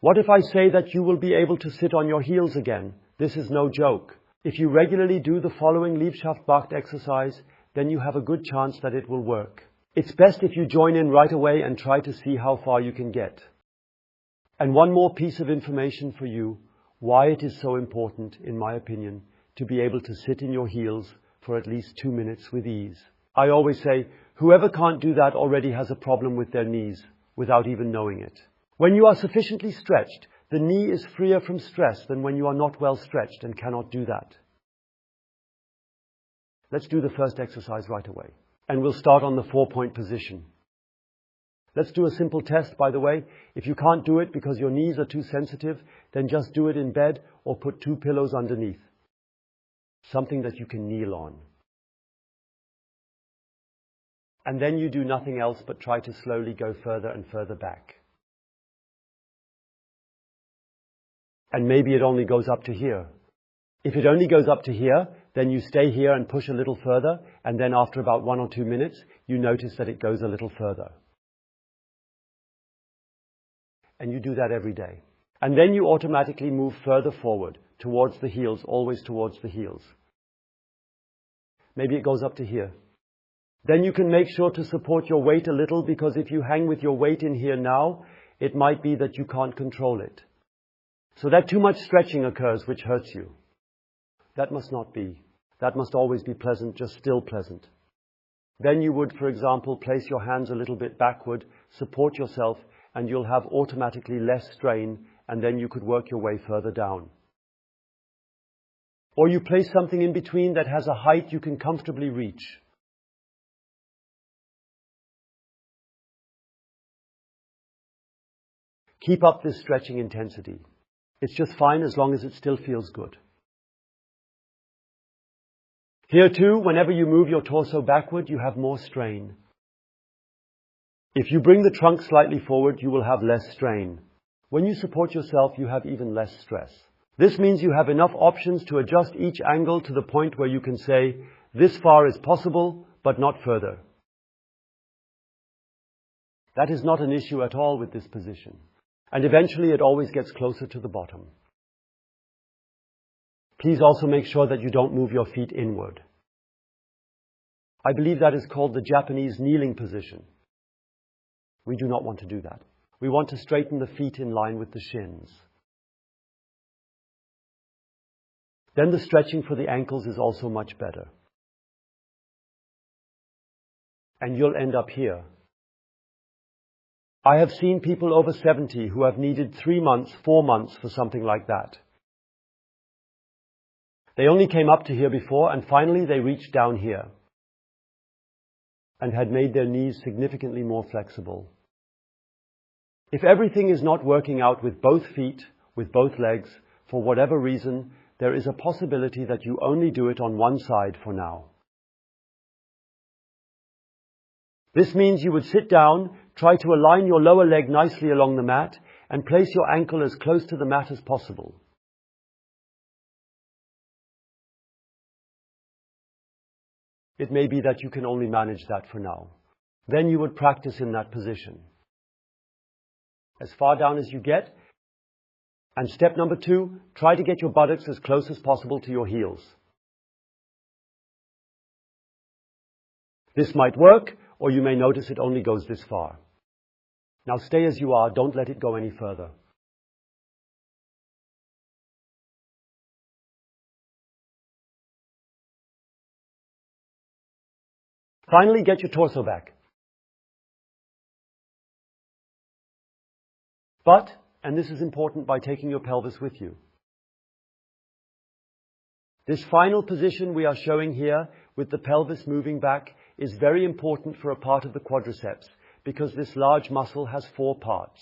What if I say that you will be able to sit on your heels again? This is no joke. If you regularly do the following Liebscher Bracht exercise, then you have a good chance that it will work. It's best if you join in right away and try to see how far you can get. And one more piece of information for you, why it is so important, in my opinion, to be able to sit in your heels for at least 2 minutes with ease. I always say, whoever can't do that already has a problem with their knees, without even knowing it. When you are sufficiently stretched, the knee is freer from stress than when you are not well stretched and cannot do that. Let's do the first exercise right away. And we'll start on the 4-point position. Let's do a simple test, by the way. If you can't do it because your knees are too sensitive, then just do it in bed or put 2 pillows underneath. Something that you can kneel on. And then you do nothing else but try to slowly go further and further back. And maybe it only goes up to here. If it only goes up to here, then you stay here and push a little further, and then after about 1 or 2 minutes, you notice that it goes a little further. And you do that every day. And then you automatically move further forward, towards the heels, always towards the heels. Maybe it goes up to here. Then you can make sure to support your weight a little, because if you hang with your weight in here now, it might be that you can't control it. So that too much stretching occurs, which hurts you. That must not be. That must always be pleasant, just still pleasant. Then you would, for example, place your hands a little bit backward, support yourself, and you'll have automatically less strain, and then you could work your way further down. Or you place something in between that has a height you can comfortably reach. Keep up this stretching intensity. It's just fine as long as it still feels good. Here too, whenever you move your torso backward, you have more strain. If you bring the trunk slightly forward, you will have less strain. When you support yourself, you have even less stress. This means you have enough options to adjust each angle to the point where you can say, this far is possible, but not further. That is not an issue at all with this position. And eventually it always gets closer to the bottom. Please also make sure that you don't move your feet inward. I believe that is called the Japanese kneeling position. We do not want to do that. We want to straighten the feet in line with the shins. Then the stretching for the ankles is also much better. And you'll end up here. I have seen people over 70 who have needed 3 months, 4 months for something like that. They only came up to here before, and finally they reached down here and had made their knees significantly more flexible. If everything is not working out with both feet, with both legs, for whatever reason, there is a possibility that you only do it on one side for now. This means you would sit down, try to align your lower leg nicely along the mat, and place your ankle as close to the mat as possible. It may be that you can only manage that for now. Then you would practice in that position. As far down as you get. And step number 2, try to get your buttocks as close as possible to your heels. This might work, or you may notice it only goes this far. Now stay as you are, don't let it go any further. Finally, get your torso back. But, and this is important by taking your pelvis with you. This final position we are showing here with the pelvis moving back is very important for a part of the quadriceps because this large muscle has 4 parts.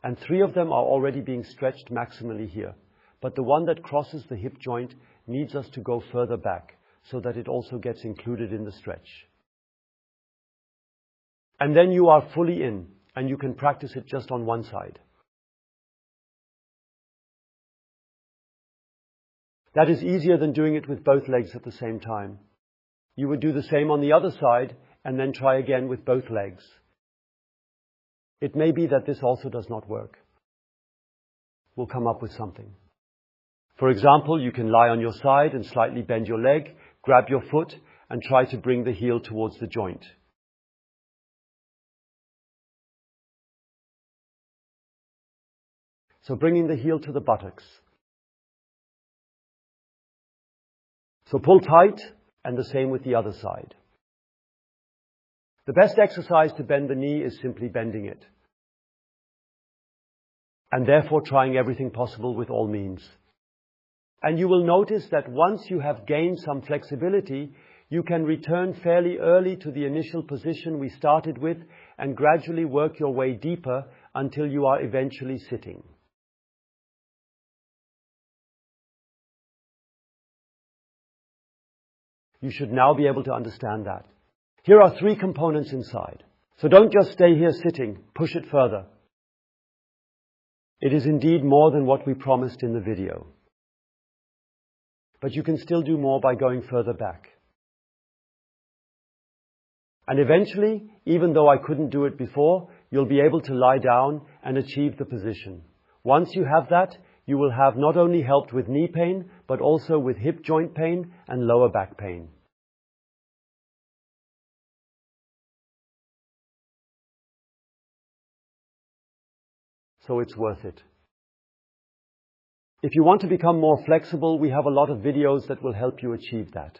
And 3 of them are already being stretched maximally here. But the one that crosses the hip joint needs us to go further back so that it also gets included in the stretch. And then you are fully in, and you can practice it just on one side. That is easier than doing it with both legs at the same time. You would do the same on the other side, and then try again with both legs. It may be that this also does not work. We'll come up with something. For example, you can lie on your side and slightly bend your leg, grab your foot, and try to bring the heel towards the joint. So bringing the heel to the buttocks. So pull tight, and the same with the other side. The best exercise to bend the knee is simply bending it, and therefore trying everything possible with all means. And you will notice that once you have gained some flexibility, you can return fairly early to the initial position we started with and gradually work your way deeper until you are eventually sitting. You should now be able to understand that. Here are 3 components inside. So don't just stay here sitting, push it further. It is indeed more than what we promised in the video. But you can still do more by going further back. And eventually, even though I couldn't do it before, you'll be able to lie down and achieve the position. Once you have that, you will have not only helped with knee pain, but also with hip joint pain and lower back pain. So it's worth it. If you want to become more flexible, we have a lot of videos that will help you achieve that.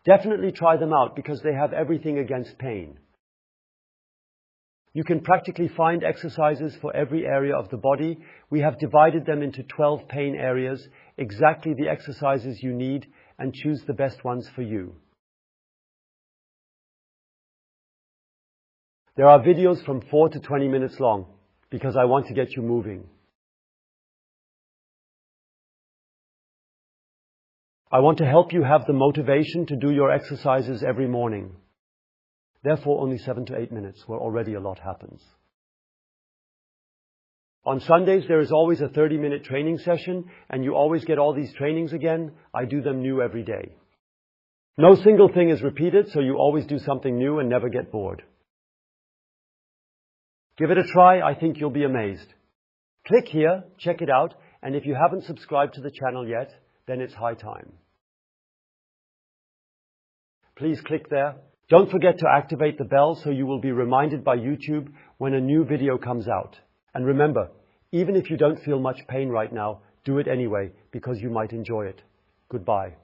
Definitely try them out because they have everything against pain. You can practically find exercises for every area of the body. We have divided them into 12 pain areas, exactly the exercises you need, and choose the best ones for you. There are videos from 4 to 20 minutes long because I want to get you moving. I want to help you have the motivation to do your exercises every morning. Therefore, only 7 to 8 minutes, where already a lot happens. On Sundays, there is always a 30-minute training session, and you always get all these trainings again. I do them new every day. No single thing is repeated, so you always do something new and never get bored. Give it a try. I think you'll be amazed. Click here, check it out, and if you haven't subscribed to the channel yet, then it's high time. Please click there. Don't forget to activate the bell so you will be reminded by YouTube when a new video comes out. And remember, even if you don't feel much pain right now, do it anyway because you might enjoy it. Goodbye.